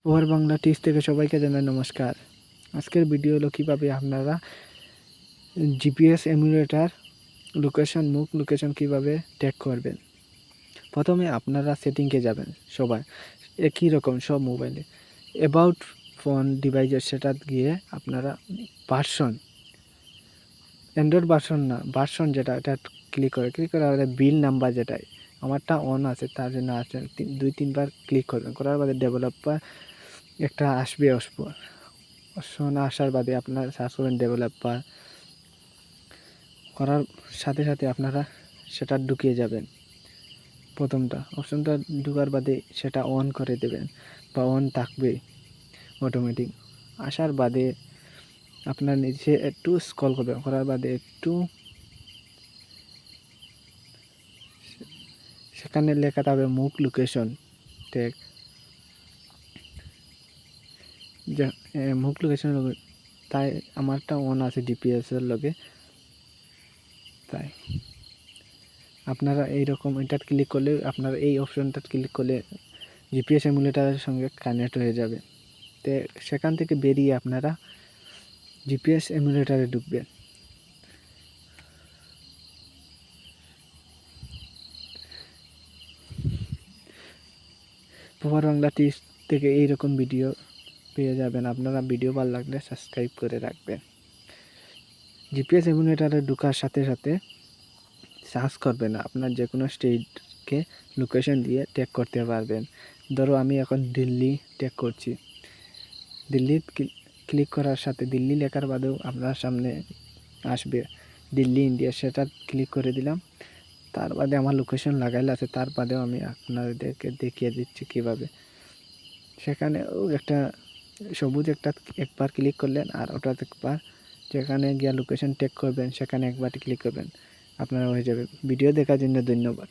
Over Bangla tips থেকে সবাইকে জানাই নমস্কার। আজকের ভিডিও হলো কীভাবে আপনারা জিপিএস এমুলেটর লোকেশন কীভাবে ট্র্যাক করবেন। প্রথমে আপনারা সেটিংয়ে যাবেন, সবাই একই রকম সব মোবাইলে অ্যাবাউট ফোন ডিভাইসের সেটাতে গিয়ে আপনারা ভার্সন, অ্যান্ড্রয়েড ভার্সন না, ভার্সন যেটা এটা ক্লিক করে বিল নাম্বার যেটাই আমারটা অন আছে তার জন্য আছে 2-3 বার ক্লিক করবেন। করার বাদে ডেভেলপার একটা আসবে অপশন আসার বাদে আপনারা সার্চ করবেন ডেভেলপার। করার সাথে সাথে আপনারা সেটা ঢুকিয়ে যাবেন। প্রথমটা অপশনটা ঢোকার বাদে সেটা অন করে দেবেন বা অন থাকবে অটোমেটিক। আসার বাদে আপনার নিচে একটু স্ক্রল করবেন, করার বাদে একটু সেখানে লেখা থাকবে move location tag. Move location তাই আমারটা অন আছে জিপিএসের লগে, তাই আপনারা এইরকম এটা ক্লিক করলে আপনারা এই অপশনটা ক্লিক করলে জিপিএস এমুলেটরের সঙ্গে কানেক্ট হয়ে যাবে। তো সেখান থেকে বেরিয়ে আপনারা জিপিএস এমুলেটরে ঢুকবেন। ওভার বাংলা টিপস থেকে এইরকম ভিডিও পেয়ে যাবেন। আপনারা ভিডিও ভালো লাগলে সাবস্ক্রাইব করে রাখবেন। জিপিএস এমুলেটরে ঢোকার সাথে সাথে সার্চ করবেন না, আপনার যে কোনো স্টেটকে লোকেশন দিয়ে ট্যাগ করতে পারবেন। ধরো আমি এখন দিল্লি ট্যাগ করছি, দিল্লি ক্লিক করার সাথে দিল্লি লেখার বাদেও আপনার সামনে আসবে দিল্লি ইন্ডিয়া, সেটা ক্লিক করে দিলাম। তার বাদে আমার লোকেশন লাগাইলে আছে, তার বাদেও আমি আপনাদেরকে দেখিয়ে দিচ্ছি কীভাবে। সেখানেও একটা সবুজ একবার ক্লিক করলেন, আর ওটাতে একবার যেখানে গিয়ে লোকেশন ট্যাগ করবেন সেখানে একবার ক্লিক করবেন, আপনারা হয়ে যাবে। ভিডিও দেখার জন্য ধন্যবাদ।